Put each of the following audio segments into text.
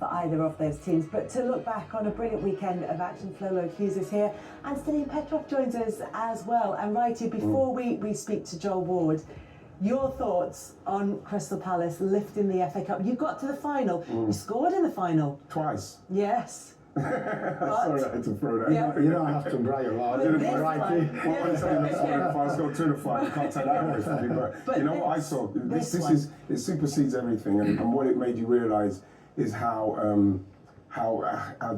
for either of those teams. But to look back on a brilliant weekend of action, Flolo Hughes is here, and Stilian Petrov joins us as well. And Wrighty, before we speak to Joel Ward, your thoughts on Crystal Palace lifting the FA Cup? You got to the final. You scored in the final. Twice. Yes. Sorry, I had to throw that. Yeah. You don't have to brag a lot. Righty. If I scored 2 in the final, you can't take that away from me. But you know what I saw? It supersedes everything, and what it made you realise is how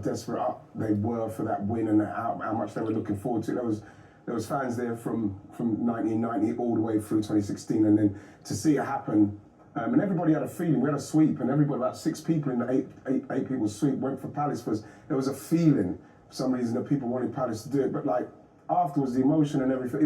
desperate they were for that win, and how much they were looking forward to it. There was fans there from 1990 all the way through 2016, and then to see it happen. And everybody had a feeling. We had a sweep, and everybody, about 6 people in the eight people sweep, went for Palace. There was a feeling, for some reason, that people wanted Palace to do it. But like afterwards, the emotion and everything,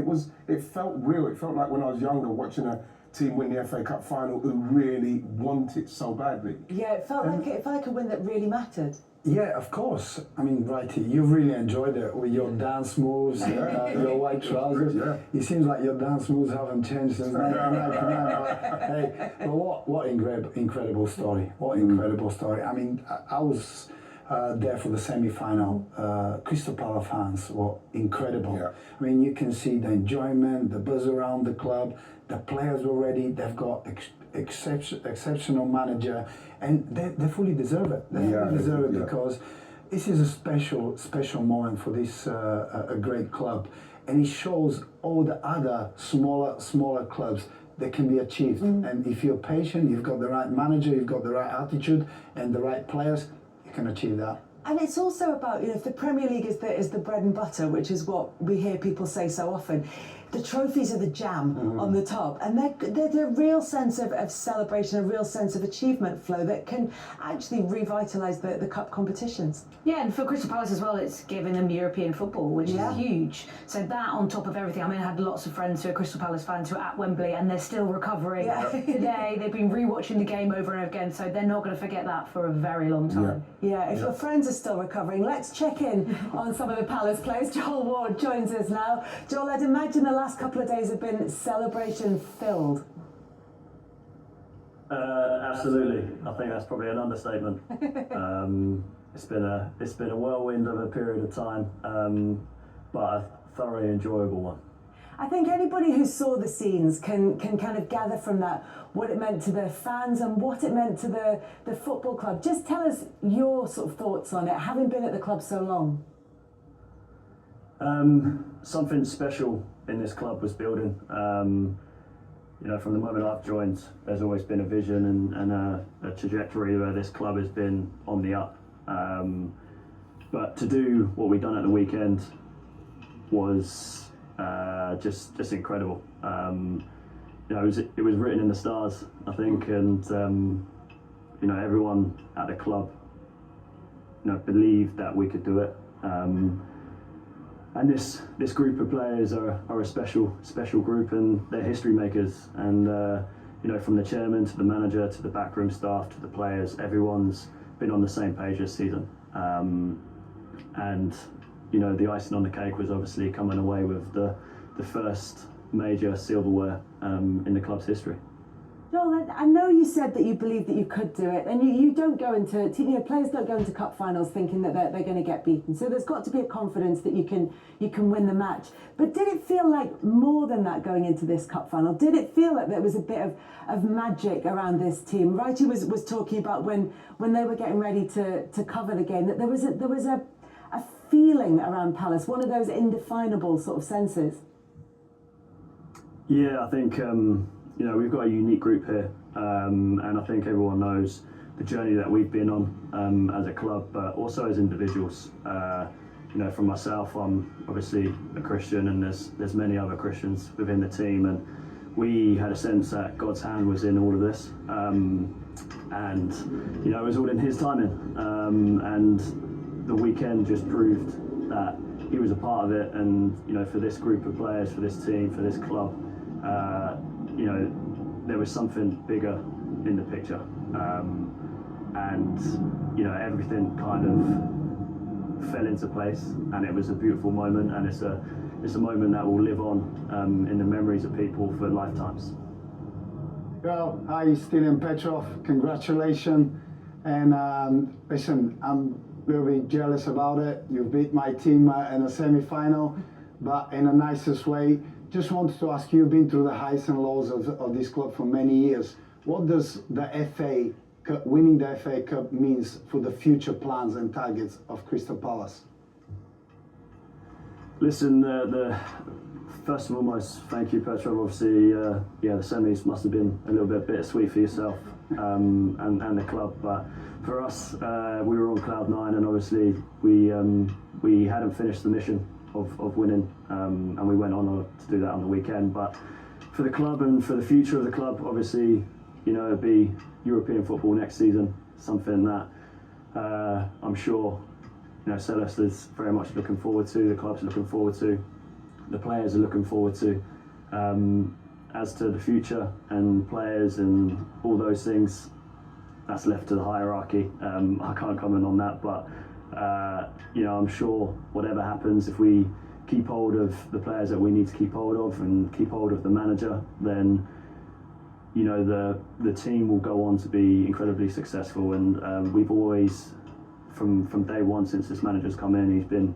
it felt real. It felt like when I was younger, watching a team win the FA Cup final who really want it so badly. Yeah, it felt like a win that really mattered. Yeah, of course. I mean, Righty, you really enjoyed it with your dance moves, your white trousers. Yeah. It seems like your dance moves haven't changed since 1999. Hey, but what incredible story. What incredible story. I mean, I was there for the semi-final. Crystal Palace fans were incredible. Yeah. I mean, you can see the enjoyment, the buzz around the club. The players were ready. They've got exceptional manager, and they fully deserve it. They fully deserve it because this is a special moment for this a great club, and it shows all the other smaller clubs that can be achieved. And if you're patient, you've got the right manager, you've got the right attitude, and the right players, you can achieve that. And it's also about, if the Premier League is the bread and butter, which is what we hear people say so often, the trophies are the jam on the top, and they're a real sense of celebration, a real sense of achievement flow that can actually revitalise the cup competitions. Yeah, and for Crystal Palace as well, it's giving them European football, which is huge. So that on top of everything, I mean, I had lots of friends who are Crystal Palace fans who are at Wembley, and they're still recovering today. They've been rewatching the game over and over again, so they're not going to forget that for a very long time. Yeah, if your friends are still recovering, let's check in on some of the Palace players. Joel Ward joins us now. Joel, I'd imagine the last couple of days have been celebration filled. Absolutely. I think that's probably an understatement. It's been a whirlwind of a period of time, but a thoroughly enjoyable one. I think anybody who saw the scenes can kind of gather from that what it meant to the fans and what it meant to the football club. Just tell us your sort of thoughts on it, having been at the club so long. Something special in this club was building. From the moment I've joined, there's always been a vision and a trajectory where this club has been on the up. But to do what we've done at the weekend was just incredible. It was written in the stars, I think, and everyone at the club, believed that we could do it. And this group of players are a special group, and they're history makers. And from the chairman to the manager to the backroom staff to the players, everyone's been on the same page this season. And the icing on the cake was obviously coming away with the first major silverware in the club's history. Joel, I know you said that you believe that you could do it, and you don't go into players don't go into cup finals thinking that they're going to get beaten. So there's got to be a confidence that you can win the match. But did it feel like more than that going into this cup final? Did it feel like there was a bit of magic around this team? Wrighty was talking about when they were getting ready to cover the game, that there was a feeling around Palace, one of those indefinable sort of senses. Yeah, I think we've got a unique group here, and I think everyone knows the journey that we've been on as a club, but also as individuals. For myself, I'm obviously a Christian, and there's many other Christians within the team, and we had a sense that God's hand was in all of this, and it was all in His timing, and the weekend just proved that He was a part of it. And for this group of players, for this team, for this club, there was something bigger in the picture, and everything kind of fell into place, and it was a beautiful moment, and it's a moment that will live on in the memories of people for lifetimes. Well, hi, Stilian Petrov. Congratulations. And listen, I'm a little bit jealous about it. You beat my team in a semi-final, but in the nicest way. Just wanted to ask you, you've been through the highs and lows of this club for many years. What does the FA Cup, winning the FA Cup, means for the future plans and targets of Crystal Palace? Listen, the first and foremost, thank you, Petrov. Obviously, the semis must have been a little bit bittersweet for yourself and the club, but for us, we were on cloud nine, and obviously we hadn't finished the mission of winning, and we went on to do that on the weekend. But for the club and for the future of the club, obviously, it'll be European football next season, something that I'm sure Celeste is very much looking forward to, the club's looking forward to, the players are looking forward to. As to the future and players and all those things, that's left to the hierarchy. I can't comment on that, but I'm sure whatever happens, if we keep hold of the players that we need to keep hold of and keep hold of the manager, then the team will go on to be incredibly successful. And we've always, from day one since this manager's come in, he's been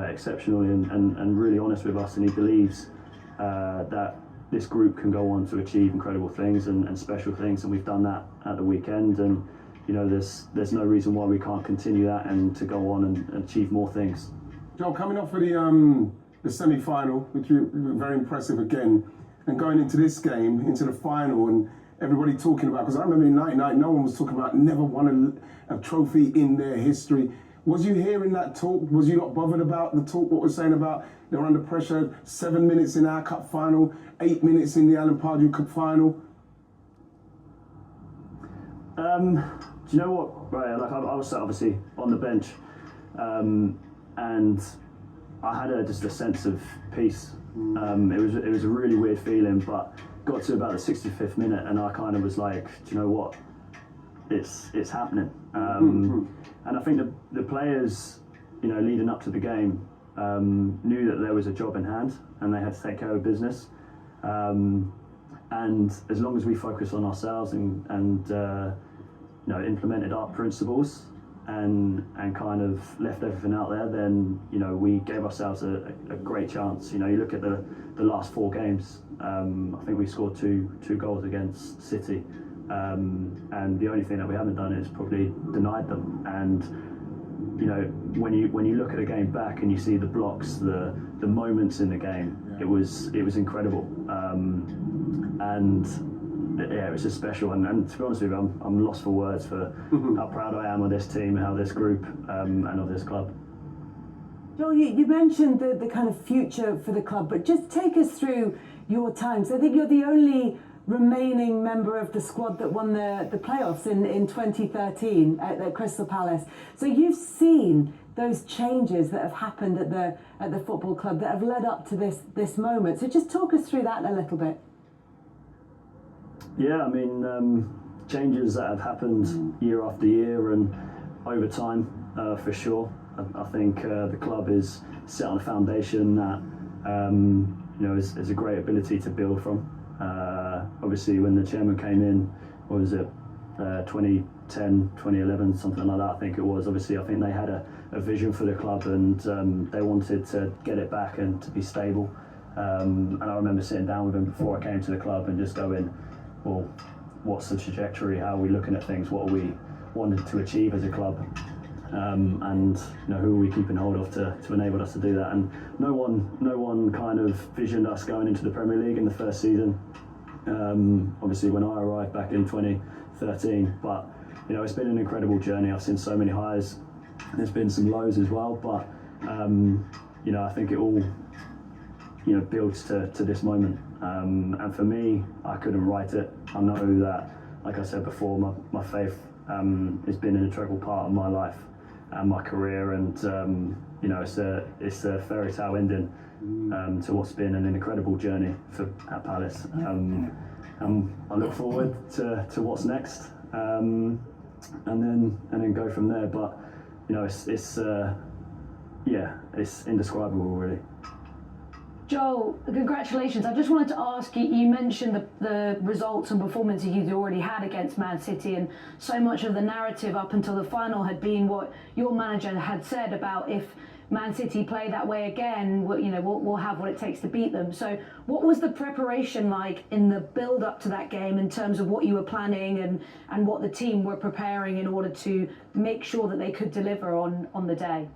exceptional and really honest with us, and he believes that this group can go on to achieve incredible things and special things, and we've done that at the weekend. And there's no reason why we can't continue that and to go on and achieve more things. Joel, coming off of the semi-final, which were very impressive again, and going into this game, into the final, and everybody talking about, because I remember in '99, no one was talking about never won a trophy in their history. Was you hearing that talk? Was you not bothered about the talk, what we're saying about they were under pressure, 7 minutes in our cup final, 8 minutes in the Alan Pardew Cup final? Do you know what, Right, like I was sat obviously on the bench, and I had just a sense of peace. It was a really weird feeling, but got to about the 65th minute and I kind of was like, do you know what, it's happening. And I think the players, leading up to the game, knew that there was a job in hand and they had to take care of business. And as long as we focused on ourselves and implemented our principles and kind of left everything out there, then we gave ourselves a great chance. You look at the last 4 games. I think we scored two goals against City, and the only thing that we haven't done is probably denied them. And when you look at a game back and you see the blocks, the moments in the game, it was incredible. And yeah, it was just special, and to be honest with you, I'm lost for words for how proud I am of this team, how this group, and of this club. Joel, you mentioned the kind of future for the club, but just take us through your times. I think you're the only remaining member of the squad that won the playoffs in 2013 at Crystal Palace. So you've seen those changes that have happened at the football club that have led up to this moment. So just talk us through that a little bit. Yeah, I mean, changes that have happened year after year and over time, for sure. I think the club is set on a foundation that is a great ability to build from. Obviously, when the chairman came in, what was it, 2010, 2011, something like that, I think it was. Obviously, I think they had a vision for the club, and they wanted to get it back and to be stable. And I remember sitting down with him before I came to the club and just going, well, what's the trajectory? How are we looking at things? What are we wanted to achieve as a club? And who are we keeping hold of to enable us to do that? And no one kind of visioned us going into the Premier League in the first season. Obviously, when I arrived back in 2013, but it's been an incredible journey. I've seen so many highs. There's been some lows as well, but I think it all builds to this moment. And for me, I couldn't write it. I know that, like I said before, my faith has been an integral part of my life and my career, and it's a fairy tale ending to what's been an incredible journey at Palace. And I look forward to what's next, and then go from there. But it's indescribable, really. Joel, congratulations. I just wanted to ask you, you mentioned the results and performances you'd already had against Man City, and so much of the narrative up until the final had been what your manager had said about if Man City play that way again, we'll have what it takes to beat them. So what was the preparation like in the build-up to that game in terms of what you were planning and what the team were preparing in order to make sure that they could deliver on the day?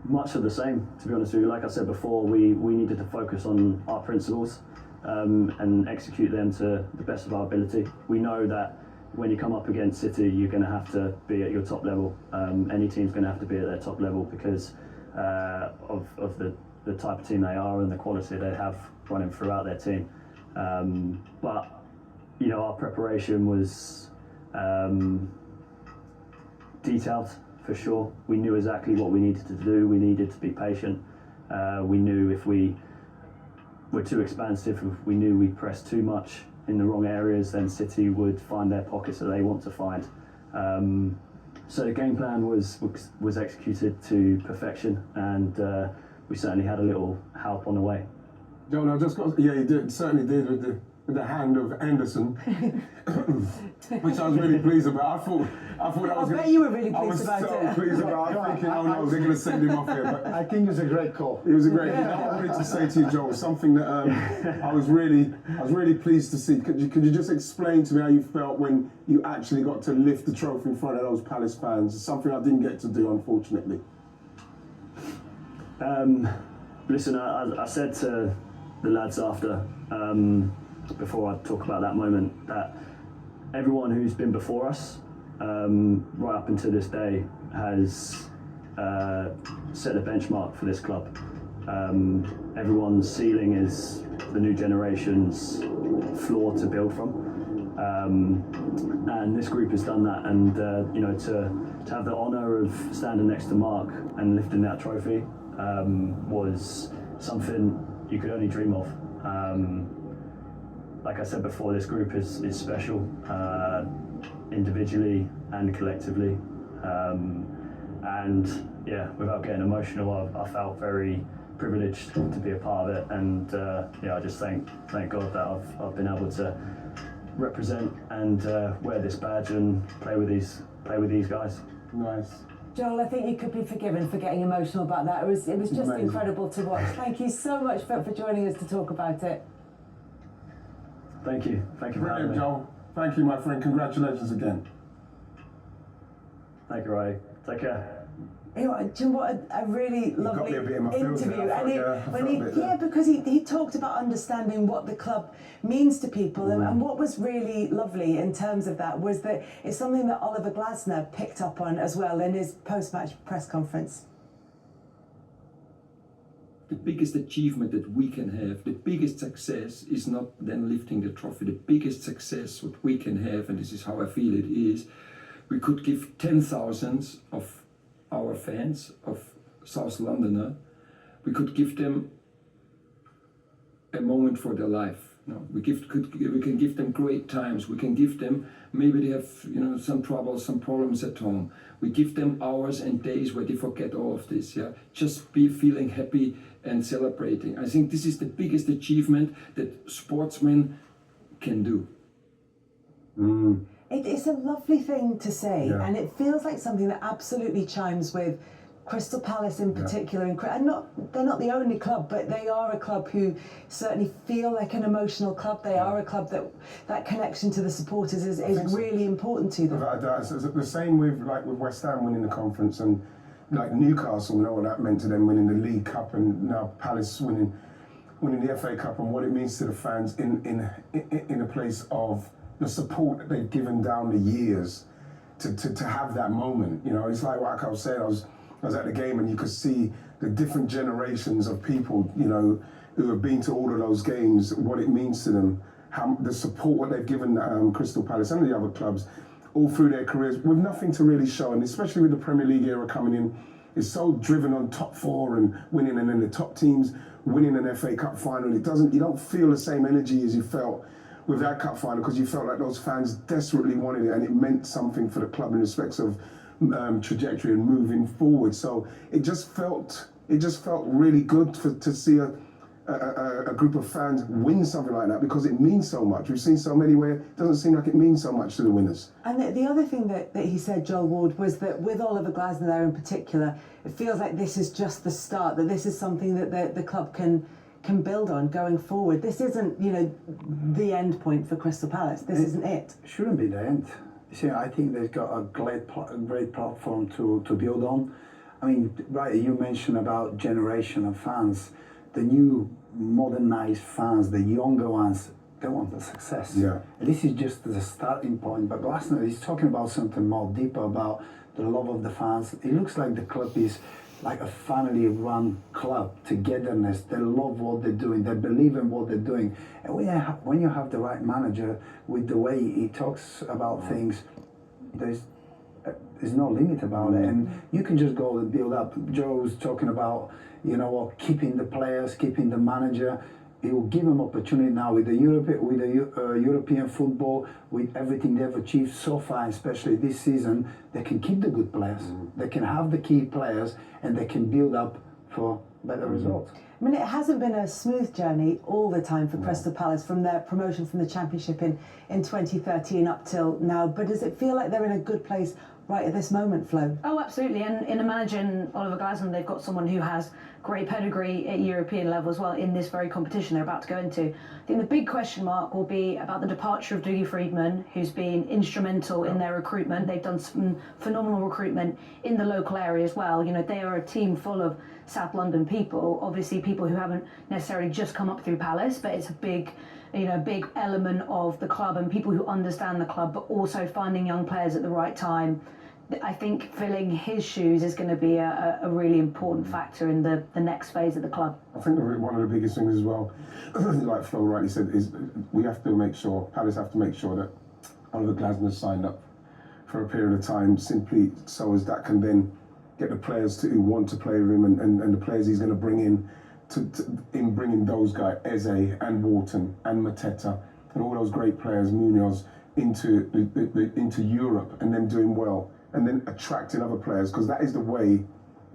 Much of the same, to be honest with you. Like I said before, we needed to focus on our principles and execute them to the best of our ability. We know that when you come up against City, you're going to have to be at your top level. Any team's going to have to be at their top level because of the type of team they are and the quality they have running throughout their team. But our preparation was detailed. For sure, we knew exactly what we needed to do. We needed to be patient. We knew if we were too expansive, if we knew we pressed too much in the wrong areas, then City would find their pockets that they want to find. So the game plan was executed to perfection, and we certainly had a little help on the way. John, I just got, you did, certainly did with the hand of Anderson, which I was really pleased about. I thought I was. I bet you were really pleased about it. I was so pleased about it. I'm thinking, oh no, they're going to send him off here. But I think it's a great call. it was a great. I wanted to say to you, Joel, something that I was really pleased to see. Could you just explain to me how you felt when you actually got to lift the trophy in front of those Palace fans? It's something I didn't get to do, unfortunately. Listen, I said to the lads after, before I talk about that moment, that everyone who's been before us, right up until this day, has set the benchmark for this club. Everyone's ceiling is the new generation's floor to build from, and this group has done that. And to have the honour of standing next to Mark and lifting that trophy was something you could only dream of. Like I said before, this group is special, individually and collectively. And yeah, without getting emotional, I felt very privileged to be a part of it. And I just thank God that I've been able to represent and wear this badge and play with these guys. Nice. Joel, I think you could be forgiven for getting emotional about that. It was just Amazing. incredible to watch. Thank you so much for joining us to talk about it. Thank you for having Brilliant, me. Joel. Thank you, my friend. Congratulations again. Thank you, Ray. Take care. Do you know what a really lovely me a bit in my feels interview, there. and because he talked about understanding what the club means to people, and what was really lovely in terms of that was that it's something that Oliver Glasner picked up on as well in his post-match press conference. The biggest achievement that we can have, the biggest success is not then lifting the trophy. The biggest success what we can have, and this is how I feel it is, we could give 10,000 of our fans of South Londoner, we could give them a moment for their life. We can give them great times. We can give them, maybe they have some troubles, some problems at home. We give them hours and days where they forget all of this. Yeah, just be feeling happy and celebrating. I think this is the biggest achievement that sportsmen can do. It's a lovely thing to say, Yeah. and it feels like something that absolutely chimes with Crystal Palace in particular. And they're not the only club, but they are a club who certainly feel like an emotional club. They are a club that connection to the supporters is really important to them. Without a doubt. It's the same with West Ham winning the conference, and like Newcastle, we know what that meant to them winning the League Cup, and now Palace winning the FA Cup, and what it means to the fans in a place of the support that they've given down the years to have that moment. It's like what I was saying, I was at the game and you could see the different generations of people, who have been to all of those games, what it means to them, how the support what they've given Crystal Palace and the other clubs all through their careers with nothing to really show, and especially with the Premier League era coming in, it's so driven on top four and winning, and then the top teams winning an FA Cup final. You don't feel the same energy as you felt with that cup final, because you felt like those fans desperately wanted it, and it meant something for the club in respects of trajectory and moving forward. So it just felt it just felt really good to see a group of fans win something like that, because it means so much. We've seen so many where it doesn't seem like it means so much to the winners. And the other thing that he said, Joel Ward, was that with Oliver Glasner there in particular, it feels like this is just the start, that this is something that the club can build on going forward. This isn't, the end point for Crystal Palace. This isn't it. Shouldn't be the end. You see, I think they've got a great platform to build on. I mean, right, you mentioned about generation of fans. The new modernized fans, the younger ones, they want the success. Yeah. And this is just the starting point. But Glasner is talking about something more deeper, about the love of the fans. It looks like the club is like a family-run club, togetherness. They love what they're doing. They believe in what they're doing. And when you have the right manager, with the way he talks about things, there's no limit about it, and you can just go and build up. Joe's talking about, keeping the players, keeping the manager. It will give them opportunity now with the European football, with everything they've achieved so far, especially this season. They can keep the good players. They can have the key players, and they can build up for better results. I mean, it hasn't been a smooth journey all the time for Crystal Palace, from their promotion from the Championship in 2013 up till now. But does it feel like they're in a good place right at this moment, Flo? Oh, absolutely. And in a manager in Oliver Glasner, they've got someone who has great pedigree at European level as well in this very competition they're about to go into. I think the big question mark will be about the departure of Dougie Freedman, who's been instrumental in their recruitment. They've done some phenomenal recruitment in the local area as well. They are a team full of South London people, obviously people who haven't necessarily just come up through Palace, but it's a big element of the club, and people who understand the club, but also finding young players at the right time. I think filling his shoes is going to be a really important factor in the next phase of the club. I think one of the biggest things as well, like Flo rightly said, is Palace have to make sure that Oliver Glasner signed up for a period of time, simply so as that can then get the players who want to play with him, and the players he's going to bring in, bringing those guys, Eze and Wharton and Mateta and all those great players, Munoz, into Europe, and then doing well, and then attracting other players, because that is the way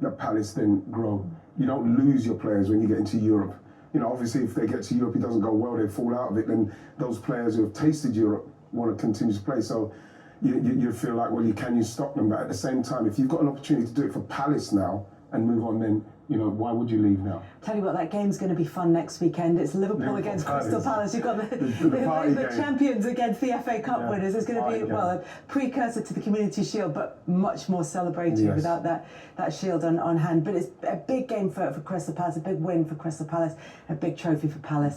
that Palace then grow. You don't lose your players when you get into Europe. Obviously if they get to Europe, it doesn't go well, they fall out of it, then those players who have tasted Europe want to continue to play. So you feel like, well, can you stop them? But at the same time, if you've got an opportunity to do it for Palace now and move on, then why would you leave now? Tell you what, that game's going to be fun next weekend. It's Liverpool against Crystal Palace. You've got the champions against the FA Cup winners. It's going to be, a precursor to the Community Shield, but much more celebrated without that shield on hand. But it's a big game for Crystal Palace, a big win for Crystal Palace, a big trophy for Palace.